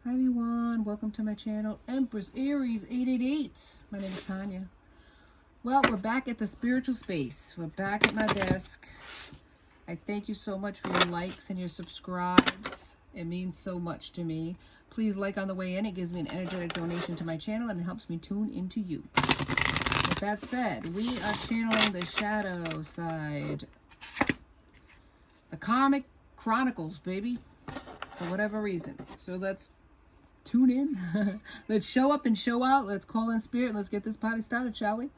Hi everyone, welcome to my channel, Empress Aries 888. My name is Tanya. Well, we're back at the spiritual space. We're back at my desk. I thank you so much for your likes and your subscribes. It means so much to me. Please like on the way in. It gives me an energetic donation to my channel and it helps me tune into you. With that said, we are channeling the shadow side. The Karmic Chronicals, baby. For whatever reason. So let's tune in. Let's show up and show out. Let's call in spirit. Let's get this party started, shall we?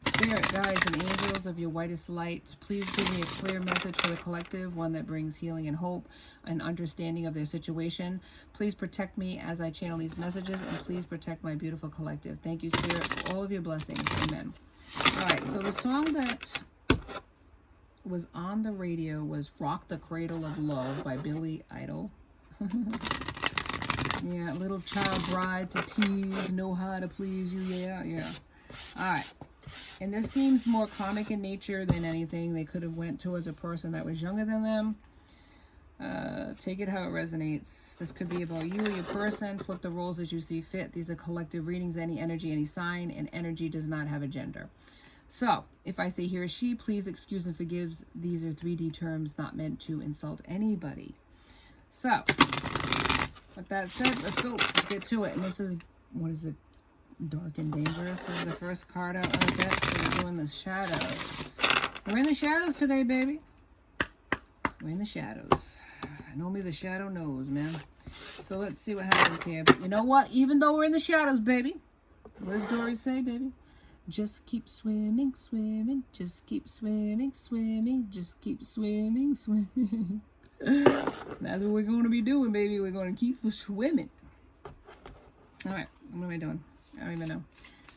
Spirit, guides, and angels of your whitest light, please give me a clear message for the collective, one that brings healing and hope and understanding of their situation. Please protect me as I channel these messages, and please protect my beautiful collective. Thank you, Spirit, for all of your blessings. Amen. All right, so the song that was on the radio was Rock the Cradle of Love by Billy Idol. Yeah, little child bride to tease, know how to please you. Yeah. All right. And this seems more comic in nature than anything. They could have went towards a person that was younger than them. Take it how it resonates. This could be about you or your person. Flip the roles as you see fit. These are collective readings, any energy, any sign, and energy does not have a gender. So, if I say he or she, please excuse and forgives. These are 3D terms not meant to insult anybody. So, with that said, let's go. Let's get to it. And this is, what is it? Dark and Dangerous is the first card out on the deck. So we're doing the shadows. We're in the shadows today, baby. We're in the shadows. And only the shadow knows, man. So let's see what happens here. But you know what? Even though we're in the shadows, baby. What does Dory say, baby? Just keep swimming, swimming. Just keep swimming, swimming. Just keep swimming, swimming. That's what we're going to be doing, baby. We're going to keep swimming. All right. What am I doing? I don't even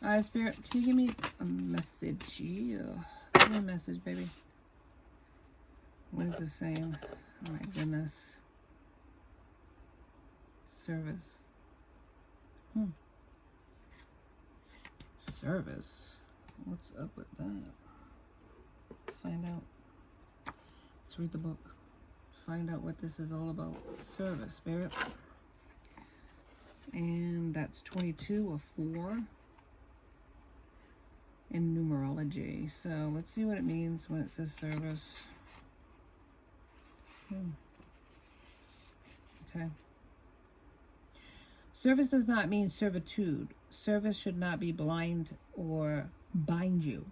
know. Spirit, can you give me a message? Yeah. Give me a message, baby. What is this saying? Oh my goodness. Service. Service? What's up with that? Let's find out. Let's read the book. Find out what this is all about. Service, Spirit. And that's 22 or 4 in numerology. So let's see what it means when it says service. Okay. Service does not mean servitude. Service should not be blind or bind you.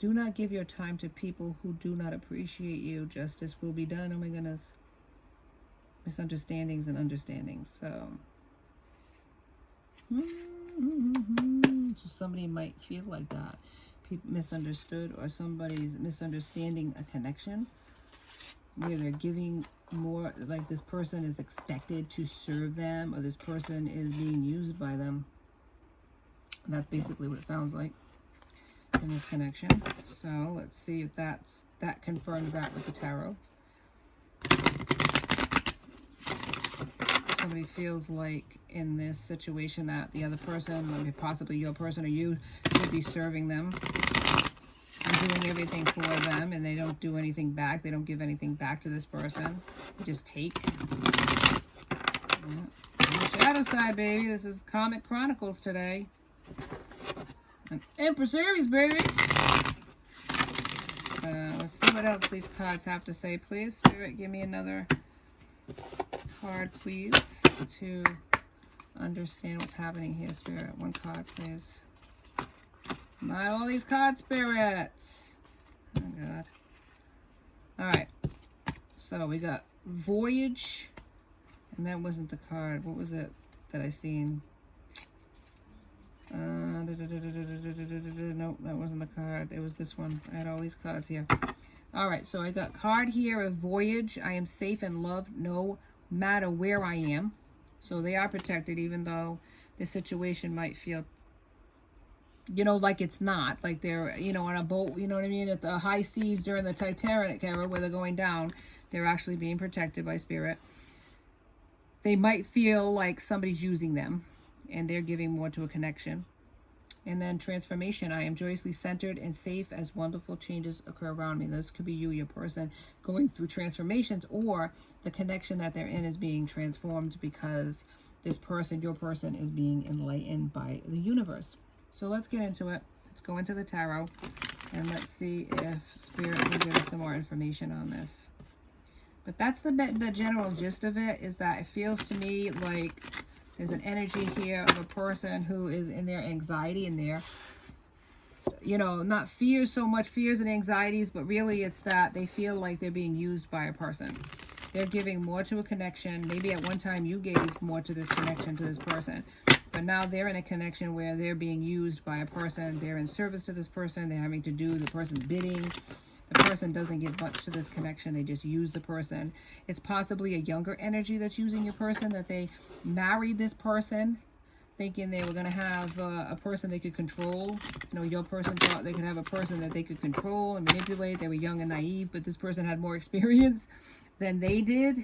Do not give your time to people who do not appreciate you. Justice will be done. Oh my goodness. Misunderstandings and understandings. So somebody might feel like that. People misunderstood, or somebody's misunderstanding a connection where they're giving more, like this person is expected to serve them, or this person is being used by them. That's basically what it sounds like in this connection. So let's see if that confirms that with the tarot. Somebody feels like in this situation that the other person, maybe possibly your person or you, should be serving them and doing everything for them, and they don't do anything back. They don't give anything back to this person. They just take. Yeah. On the shadow side, baby. This is Karmic Chronicles today. And Empress Aries, baby. Let's see what else these cards have to say, please. Spirit, give me another card, please, to understand what's happening here. Spirit, one card, please. Not all these cards, Spirit. Oh God. All right, so we got Voyage, and that wasn't the card. What was it that I seen? Nope, that wasn't the card. It was this one. I had all these cards here. All right, so I got card here of Voyage. I am safe and loved no matter where I am. So they are protected, even though the situation might feel, you know, like it's not. Like they're, you know, on a boat, you know what I mean? At the high seas during the Titanic era where they're going down, they're actually being protected by Spirit. They might feel like somebody's using them and they're giving more to a connection. And then transformation. I am joyously centered and safe as wonderful changes occur around me. This could be you, your person, going through transformations, or the connection that they're in is being transformed because this person, your person, is being enlightened by the universe. So let's get into it. Let's go into the tarot and let's see if Spirit can give us some more information on this. But that's the general gist of it, is that it feels to me like there's an energy here of a person who is in their anxiety and their, you know, not fears so much, fears and anxieties, but really it's that they feel like they're being used by a person. They're giving more to a connection. Maybe at one time you gave more to this connection, to this person. But now they're in a connection where they're being used by a person. They're in service to this person. They're having to do the person's bidding. The person doesn't give much to this connection. They just use the person. It's possibly a younger energy that's using your person, that they married this person thinking they were going to have a person they could control. You know, your person thought they could have a person that they could control and manipulate. They were young and naive, but this person had more experience than they did.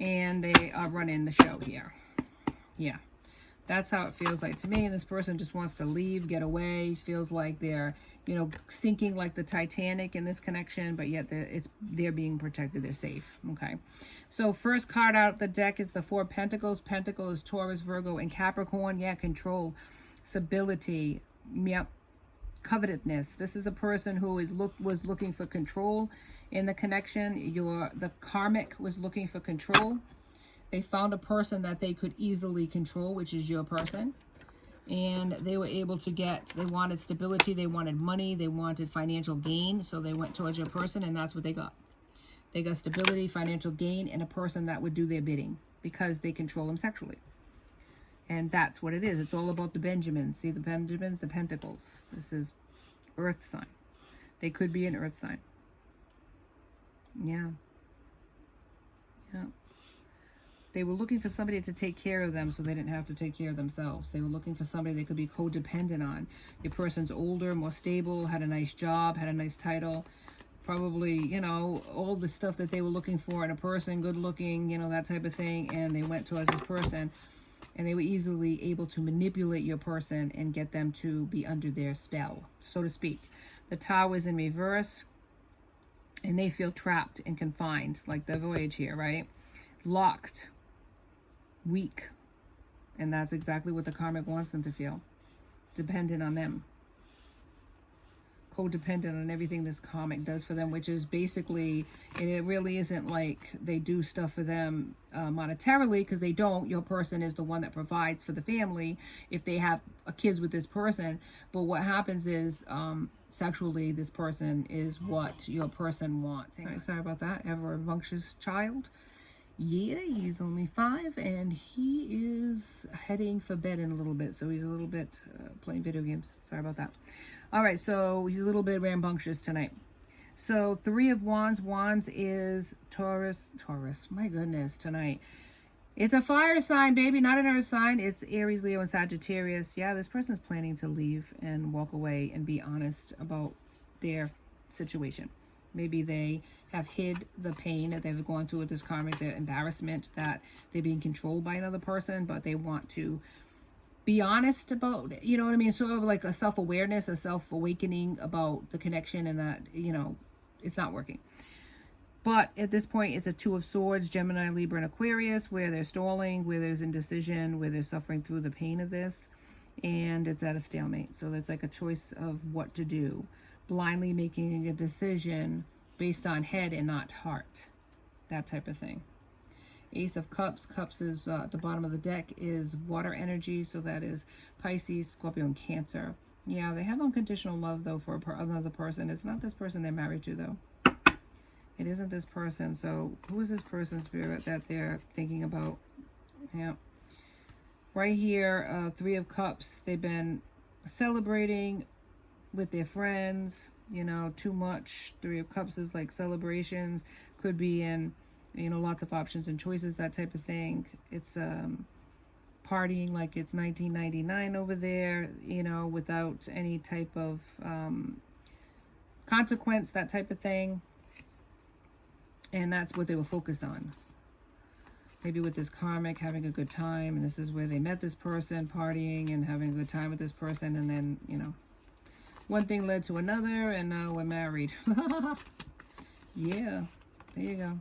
And they are running the show here. Yeah. That's how it feels like to me. And this person just wants to leave, get away. Feels like they're, you know, sinking like the Titanic in this connection, but yet they're being protected. They're safe. Okay. So first card out of the deck is the Four of Pentacles. Pentacle is Taurus, Virgo, and Capricorn. Yeah, control, stability. Yep. Covetedness. This is a person who was looking for control in the connection. The karmic was looking for control. They found a person that they could easily control, which is your person. And they were able to they wanted stability, they wanted money, they wanted financial gain. So they went towards your person, and that's what they got. They got stability, financial gain, and a person that would do their bidding because they control them sexually. And that's what it is. It's all about the Benjamins. See the Benjamins, the Pentacles. This is Earth sign. They could be an Earth sign. Yeah. Yeah. They were looking for somebody to take care of them so they didn't have to take care of themselves. They were looking for somebody they could be codependent on. Your person's older, more stable, had a nice job, had a nice title. Probably, you know, all the stuff that they were looking for in a person, good looking, you know, that type of thing. And they went towards this person. And they were easily able to manipulate your person and get them to be under their spell, so to speak. The Tower is in reverse. And they feel trapped and confined, like the Voyage here, right? Locked. Weak. And that's exactly what the karmic wants them to feel. Dependent on them. Codependent on everything this karmic does for them, which is basically, it really isn't like they do stuff for them monetarily, because they don't. Your person is the one that provides for the family if they have kids with this person. But what happens is sexually, this person is what your person wants. Sorry about that. Ever rambunctious child. Yeah, he's only 5 and he is heading for bed in a little bit. So he's a little bit playing video games. Sorry about that. All right, so he's a little bit rambunctious tonight. So 3 of Wands. Wands is Taurus. My goodness, tonight. It's a fire sign, baby, not an earth sign. It's Aries, Leo, and Sagittarius. Yeah, this person is planning to leave and walk away and be honest about their situation. Maybe they have hid the pain that they've gone through with this karmic, the embarrassment that they're being controlled by another person, but they want to be honest about, you know what I mean? Sort of like a self-awareness, a self-awakening about the connection, and that, you know, it's not working. But at this point, it's a 2 of Swords, Gemini, Libra, and Aquarius, where they're stalling, where there's indecision, where they're suffering through the pain of this, and it's at a stalemate. So it's like a choice of what to do. Blindly making a decision based on head and not heart. That type of thing. Ace of Cups. Cups is at the bottom of the deck is water energy. So that is Pisces, Scorpio, and Cancer. Yeah, they have unconditional love, though, for another person. It's not this person they're married to, though. It isn't this person. So who is this person, Spirit, that they're thinking about? Yeah. Right here, 3 of Cups. They've been celebrating with their friends, you know, too much. 3 of Cups is like celebrations, could be in, you know, lots of options and choices, that type of thing. It's partying like it's 1999 over there, you know, without any type of consequence, that type of thing. And that's what they were focused on. Maybe with this karmic, having a good time, and this is where they met this person, partying and having a good time with this person, and then, you know, one thing led to another, and now we're married. Yeah, there you go.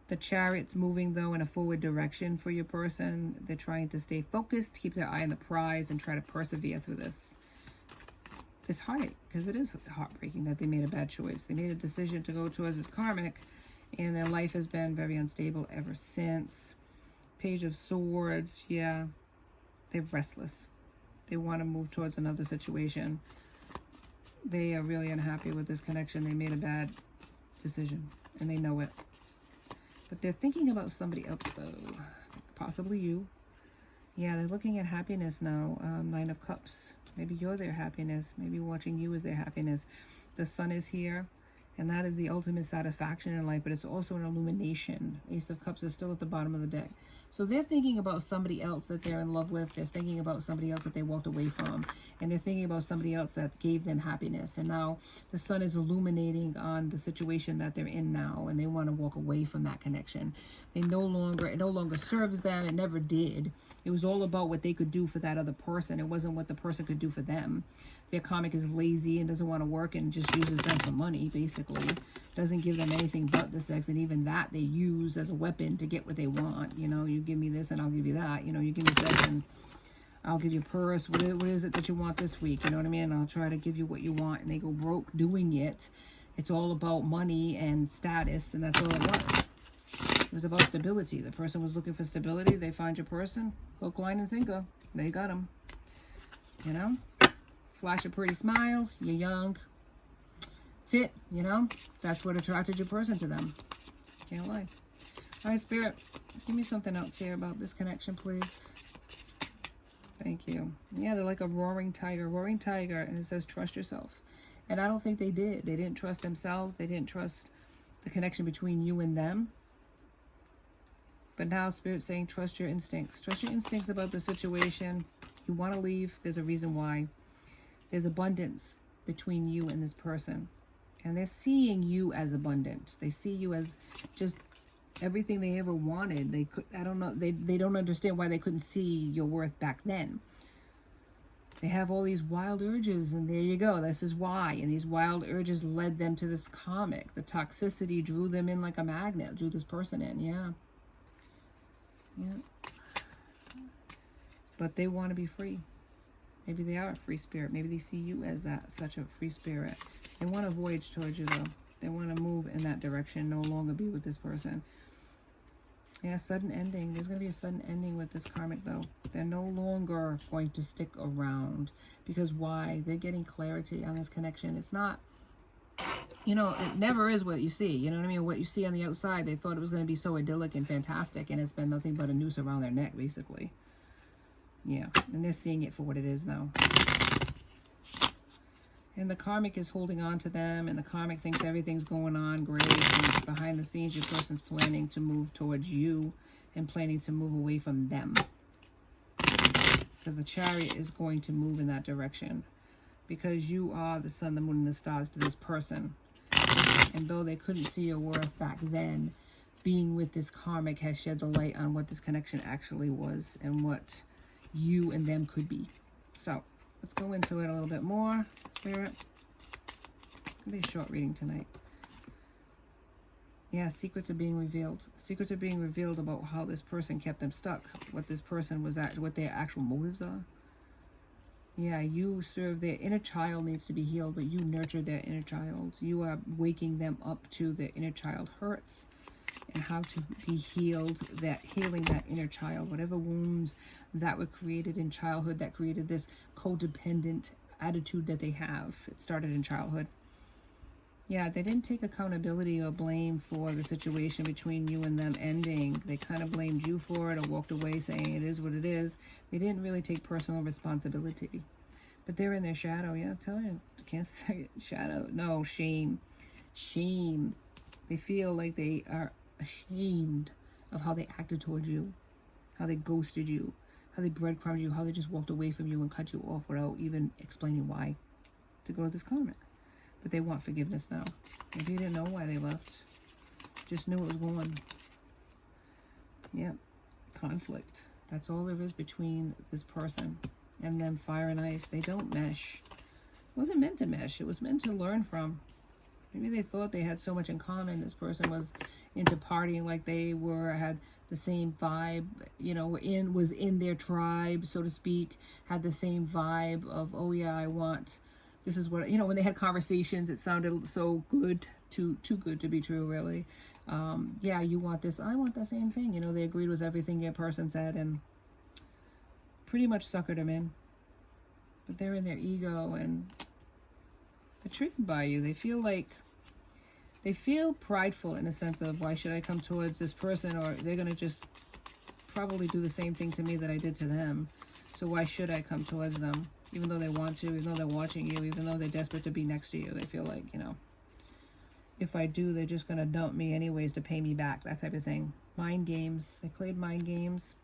The Chariot's moving, though, in a forward direction for your person. They're trying to stay focused, keep their eye on the prize, and try to persevere through this heartache, because it is heartbreaking that they made a bad choice. They made a decision to go towards this karmic, and their life has been very unstable ever since. Page of Swords, yeah. They're restless. They want to move towards another situation. They are really unhappy with this connection. They made a bad decision, and they know it. But they're thinking about somebody else, though. Possibly you. Yeah, they're looking at happiness now. Nine of Cups. Maybe you're their happiness. Maybe watching you is their happiness. The Sun is here, and that is the ultimate satisfaction in life, but it's also an illumination. Ace of Cups is still at the bottom of the deck. So they're thinking about somebody else that they're in love with. They're thinking about somebody else that they walked away from. And they're thinking about somebody else that gave them happiness. And now the Sun is illuminating on the situation that they're in now. And they want to walk away from that connection. It no longer serves them. It never did. It was all about what they could do for that other person. It wasn't what the person could do for them. Their karmic is lazy and doesn't want to work and just uses them for money, basically. Doesn't give them anything but the sex, and even that they use as a weapon to get what they want. You know, you give me this and I'll give you that. You know, you give me sex and I'll give you a purse. What is it that you want this week? You know what I mean? I'll try to give you what you want, and they go broke doing it. It's all about money and status, and that's all it was. It was about stability. The person was looking for stability. They find your person, hook, line, and sinker. They got them. You know? Flash a pretty smile. You're young. Fit, you know? That's what attracted your person to them. Can't lie. All right, Spirit, give me something else here about this connection, please. Thank you. Yeah, they're like a roaring tiger. Roaring tiger, and it says trust yourself. And I don't think they did. They didn't trust themselves. They didn't trust the connection between you and them. But now Spirit's saying trust your instincts. Trust your instincts about the situation. You want to leave. There's a reason why. There's abundance between you and this person. And they're seeing you as abundant. They see you as just everything they ever wanted. They could, I don't know, they don't understand why they couldn't see your worth back then. They have all these wild urges, and there you go. This is why. And these wild urges led them to this karmic. The toxicity drew them in like a magnet, drew this person in. Yeah. Yeah. But they want to be free. Maybe they are a free spirit. Maybe they see you as that, such a free spirit. They want a voyage towards you, though. They want to move in that direction, no longer be with this person. Yeah, sudden ending. There's going to be a sudden ending with this karmic, though. They're no longer going to stick around. Because why? They're getting clarity on this connection. It's not, you know, it never is what you see. You know what I mean? What you see on the outside, they thought it was going to be so idyllic and fantastic, and it's been nothing but a noose around their neck, basically. Yeah, and they're seeing it for what it is now. And the karmic is holding on to them, and the karmic thinks everything's going on great. And behind the scenes, your person's planning to move towards you and planning to move away from them. Because the Chariot is going to move in that direction. Because you are the sun, the moon, and the stars to this person. And though they couldn't see your worth back then, being with this karmic has shed the light on what this connection actually was and what you and them could be. So let's go into it a little bit more, Spirit. It's gonna be a short reading tonight. Yeah, secrets are being revealed. Secrets are being revealed about how this person kept them stuck, what this person was at, what their actual motives are. Yeah, you serve their inner child needs to be healed, but you nurture their inner child. You are waking them up to their inner child hurts and how to be healed, healing that inner child, whatever wounds that were created in childhood that created this codependent attitude that they have. It started in childhood. Yeah, they didn't take accountability or blame for the situation between you and them ending. They kind of blamed you for it or walked away saying it is what it is. They didn't really take personal responsibility. But they're in their shadow. Yeah, I'm telling you, I can't say it. Shadow. No, shame. Shame. They feel like they are ashamed of how they acted towards you, how they ghosted you, how they breadcrumbed you, how they just walked away from you and cut you off without even explaining why to go to this karmic. But they want forgiveness now. Maybe you didn't know why they left. Just knew it was going. Yep. Conflict. That's all there is between this person and them. Fire and ice. They don't mesh. It wasn't meant to mesh. It was meant to learn from. Maybe they thought they had so much in common. This person was into partying, like they had the same vibe, you know, was in their tribe, so to speak, had the same vibe of, oh yeah, this is what, you know, when they had conversations, it sounded so good, too good to be true, really. Yeah, you want this, I want the same thing. You know, they agreed with everything your person said and pretty much suckered them in. But they're in their ego and they're triggered by you. They feel prideful in a sense of, why should I come towards this person? Or they're going to just probably do the same thing to me that I did to them. So why should I come towards them? Even though they want to, even though they're watching you, even though they're desperate to be next to you. They feel like, you know, if I do, they're just going to dump me anyways to pay me back. That type of thing. Mind games. They played mind games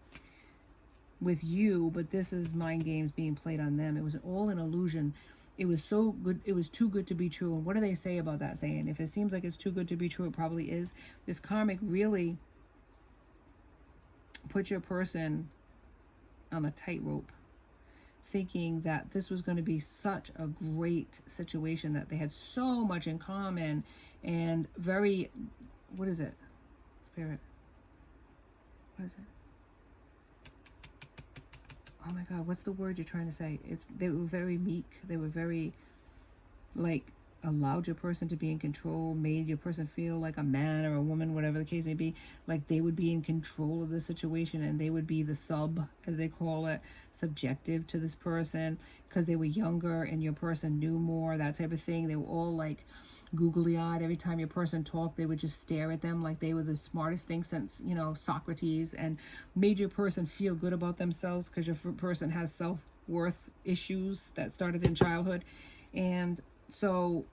with you, but this is mind games being played on them. It was all an illusion. It was so good. It was too good to be true. And what do they say about that saying? If it seems like it's too good to be true, it probably is. This karmic really put your person on a tightrope, thinking that this was going to be such a great situation, that they had so much in common and very, what is it? Spirit. What is it? Oh my God, what's the word you're trying to say? They were very meek. They were very, like, allowed your person to be in control, made your person feel like a man or a woman, whatever the case may be, like they would be in control of the situation and they would be the sub, as they call it, subjective to this person because they were younger and your person knew more, that type of thing. They were all like googly-eyed. Every time your person talked, they would just stare at them like they were the smartest thing since, you know, Socrates, and made your person feel good about themselves because your person has self-worth issues that started in childhood. And so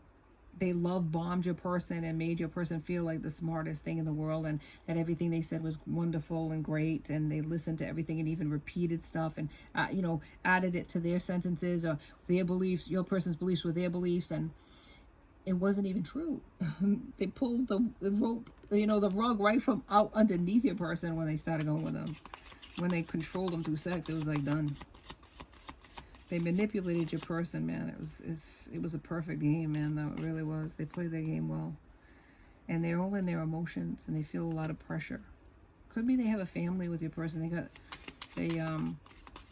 they love bombed your person and made your person feel like the smartest thing in the world, and that everything they said was wonderful and great, and they listened to everything and even repeated stuff and you know, added it to their sentences or their beliefs, your person's beliefs with their beliefs, and it wasn't even true. They pulled the rope, you know, the rug right from out underneath your person when they started going with them. When they controlled them through sex, it was like done. They manipulated your person, man. It was a perfect game, man. That really was. They played their game well. And they're all in their emotions and they feel a lot of pressure. Could be they have a family with your person. They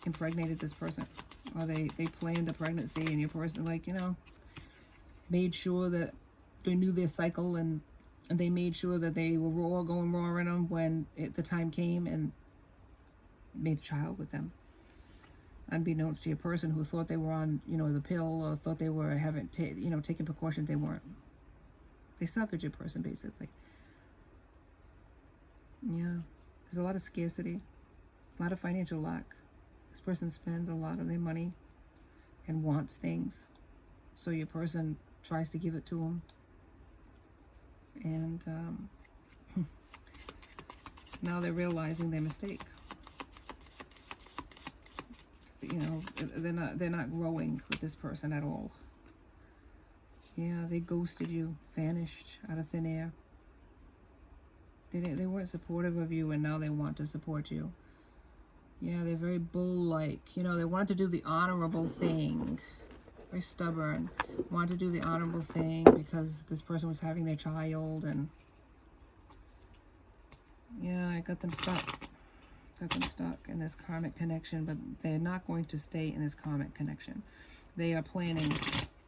impregnated this person. Or they planned a pregnancy and your person, like, you know, made sure that they knew their cycle and they made sure that they were going raw in them when the time came, and made a child with them. Unbeknownst to your person who thought they were on, you know, the pill, or thought they were taking precautions. They weren't. They suckered your person, basically. Yeah. There's a lot of scarcity, a lot of financial lack. This person spends a lot of their money and wants things. So your person tries to give it to them. And now they're realizing their mistake. You know, they're not growing with this person at all. Yeah, they ghosted you, vanished out of thin air. They weren't supportive of you, and now they want to support you. Yeah, they're very bull-like. You know, they wanted to do the honorable thing. Very stubborn. Wanted to do the honorable thing because this person was having their child, and yeah, I got them stuck. Got them stuck in this karmic connection, but they're not going to stay in this karmic connection. They are planning,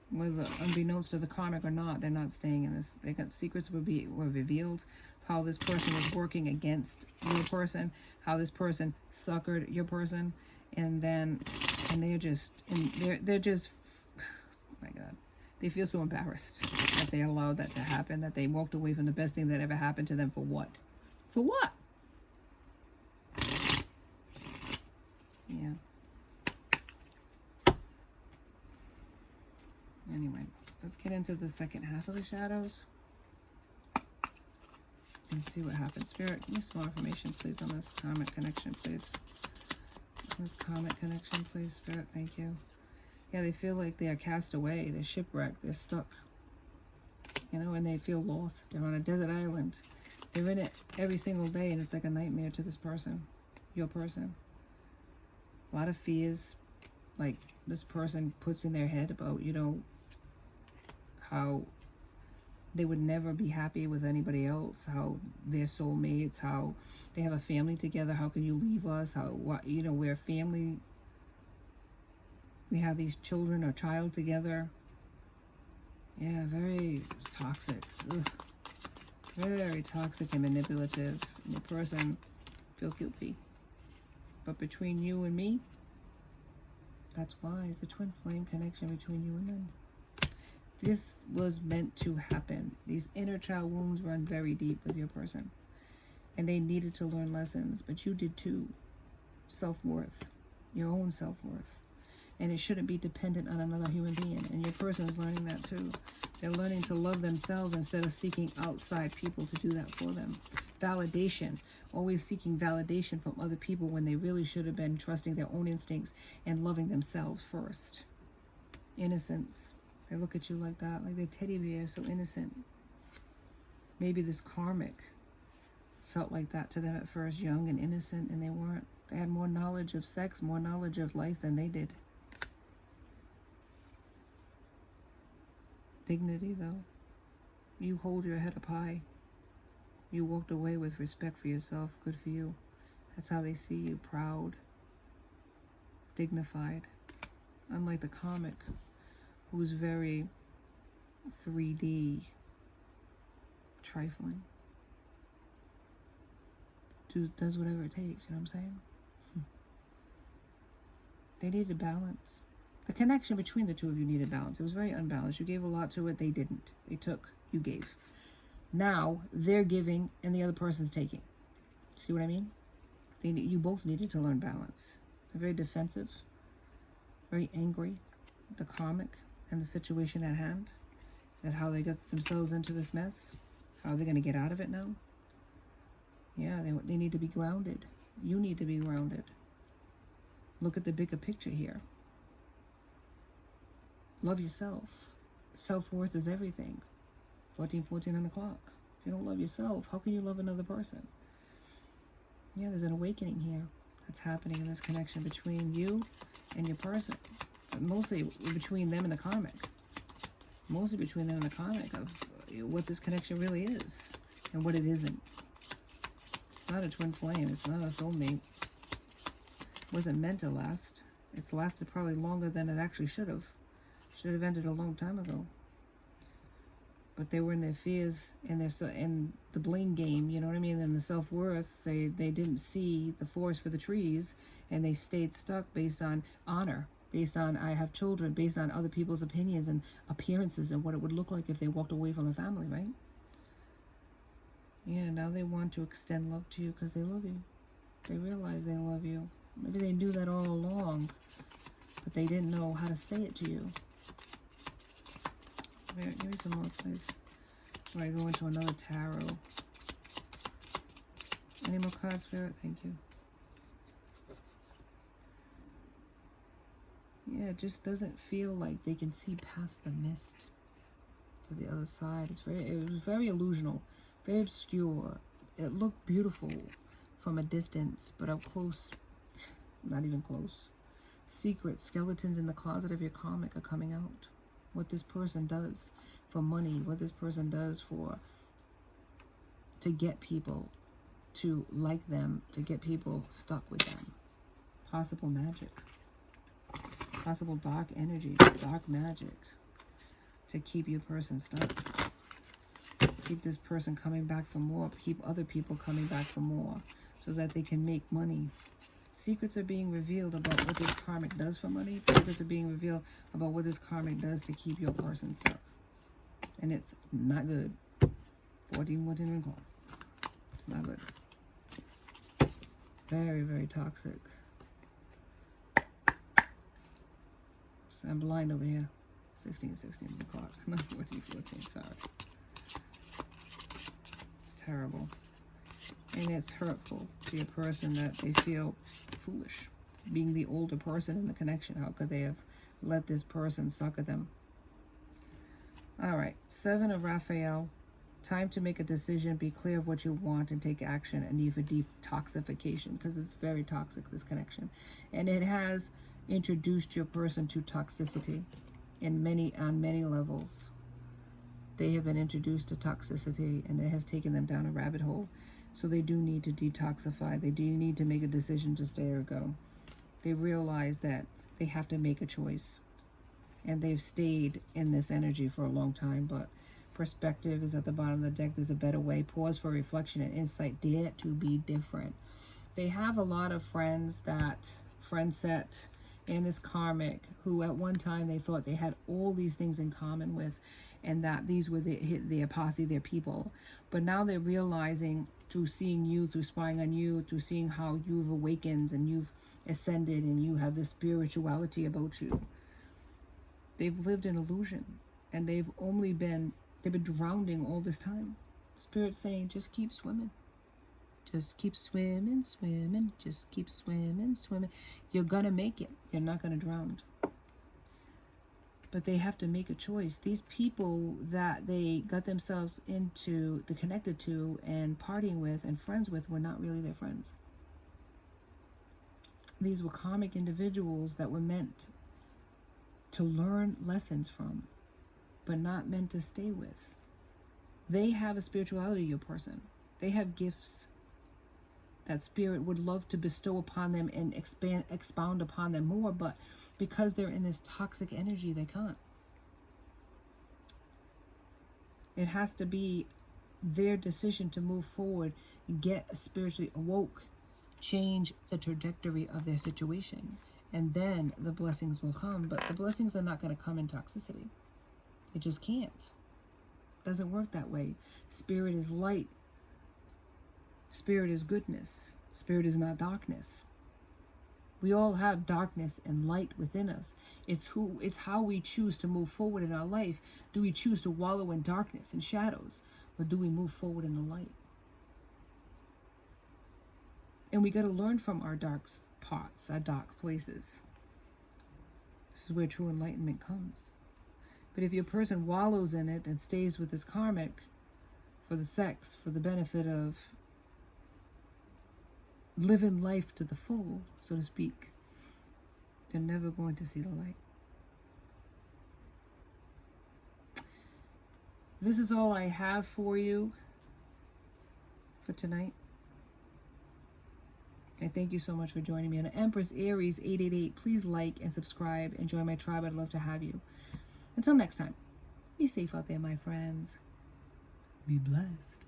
whether unbeknownst to the karmic or not, they're not staying in this. They got secrets were revealed, how this person was working against your person, how this person suckered your person, and they're just, oh my God, they feel so embarrassed that they allowed that to happen, that they walked away from the best thing that ever happened to them. For what? For what? Yeah. Anyway, let's get into the second half of the shadows and see what happens. Spirit, give me some more information, please, on this karmic connection, please. This karmic connection, please, Spirit. Thank you. Yeah, they feel like they are cast away. They're shipwrecked. They're stuck. You know, and they feel lost. They're on a desert island. They're in it every single day, and it's like a nightmare to this person, your person. A lot of fears, like this person puts in their head about, you know, how they would never be happy with anybody else, how they're soulmates, how they have a family together. How can you leave us? How, what, you know, we're family. We have these children or child together. Yeah, very toxic. Ugh. Very toxic and manipulative. And the person feels guilty. But between you and me, that's why it's a twin flame connection between you and them. This was meant to happen. These inner child wounds run very deep with your person. And they needed to learn lessons, but you did too. Self-worth. Your own self-worth. And it shouldn't be dependent on another human being. And your person's learning that too. They're learning to love themselves instead of seeking outside people to do that for them. Validation. Always seeking validation from other people when they really should have been trusting their own instincts and loving themselves first. Innocence. They look at you like that, like they're teddy bears, so innocent. Maybe this karmic felt like that to them at first, young and innocent, and they weren't. They had more knowledge of sex, more knowledge of life than they did. Dignity, though. You hold your head up high. You walked away with respect for yourself. Good for you. That's how they see you. Proud. Dignified. Unlike the karmic, who's very 3D, trifling. Does whatever it takes, you know what I'm saying? They needed balance. The connection between the two of you needed balance. It was very unbalanced. You gave a lot to it, they didn't. They took, you gave. Now, they're giving and the other person's taking. See what I mean? You both needed to learn balance. They're very defensive, very angry, the karmic, and the situation at hand, that how they got themselves into this mess, how are they going to get out of it now? Yeah, they need to be grounded. You need to be grounded. Look at the bigger picture here. Love yourself. Self-worth is everything. 14 on the clock. If you don't love yourself, how can you love another person? Yeah, there's an awakening here that's happening in this connection between you and your person. Mostly between them and the karmic. Mostly between them and the karmic of what this connection really is and what it isn't. It's not a twin flame. It's not a soulmate. It wasn't meant to last. It's lasted probably longer than it actually should have. Should have ended a long time ago. But they were in their fears and the blame game, you know what I mean? And the self-worth, they didn't see the forest for the trees, and they stayed stuck based on honor. Based on, I have children, based on other people's opinions and appearances and what it would look like if they walked away from a family, right? Yeah, now they want to extend love to you because they love you. They realize they love you. Maybe they knew that all along, but they didn't know how to say it to you. Give me some more, please. Before I go into another tarot. Any more cards, Spirit? Thank you. Yeah, it just doesn't feel like they can see past the mist to the other side. It was very illusional, very obscure. It looked beautiful from a distance, but up close, not even close. Secret skeletons in the closet of your karmic are coming out. What this person does for money, what this person does to get people to like them, to get people stuck with them. Possible magic. Possible dark energy, dark magic to keep your person stuck. Keep this person coming back for more. Keep other people coming back for more so that they can make money. Secrets are being revealed about what this karmic does for money. Secrets are being revealed about what this karmic does to keep your person stuck. And it's not good. 14 in the clock. It's not good. Very, very toxic. I'm blind over here. 16 in the clock. Not 14, sorry. It's terrible. And it's hurtful to your person that they feel foolish. Being the older person in the connection, how could they have let this person sucker them? All right, 7 of Raphael, Time to make a decision, be clear of what you want, and take action. A need for detoxification, because it's very toxic, this connection. And it has introduced your person to toxicity on many levels. They have been introduced to toxicity, and it has taken them down a rabbit hole. So they do need to detoxify. They do need to make a decision to stay or go. They realize that they have to make a choice. And they've stayed in this energy for a long time, but perspective is at the bottom of the deck. There's a better way. Pause for reflection and insight. Dare to be different. They have a lot of friends, that friend set and is karmic, who at one time they thought they had all these things in common with, and that these were their posse, their people. But now they're realizing, through seeing you, through spying on you, through seeing how you've awakened and you've ascended and you have this spirituality about you, they've lived in illusion, and they've been drowning all this time. Spirit's saying, just keep swimming. Just keep swimming, swimming. Just keep swimming, swimming. You're gonna make it. You're not gonna drown. But they have to make a choice. These people that they got themselves connected to and partying with and friends with were not really their friends. These were karmic individuals that were meant to learn lessons from, but not meant to stay with. They have a spirituality, your person. They have gifts that spirit would love to bestow upon them and expound upon them more, but because they're in this toxic energy, they can't. It has to be their decision to move forward, get spiritually awoke, change the trajectory of their situation, and then the blessings will come. But the blessings are not going to come in toxicity. It just can't. Doesn't work that way. Spirit is light. Spirit is goodness. Spirit is not darkness. We all have darkness and light within us. It's how we choose to move forward in our life. Do we choose to wallow in darkness and shadows, or do we move forward in the light? And we got to learn from our dark spots, our dark places. This is where true enlightenment comes. But if your person wallows in it and stays with this karmic for the sex, for the benefit of living life to the full, so to speak, they're never going to see the light. This is all I have for you for tonight. And thank you so much for joining me on Empress Aries 888. Please like and subscribe and join my tribe. I'd love to have you. Until next time, be safe out there, my friends. Be blessed.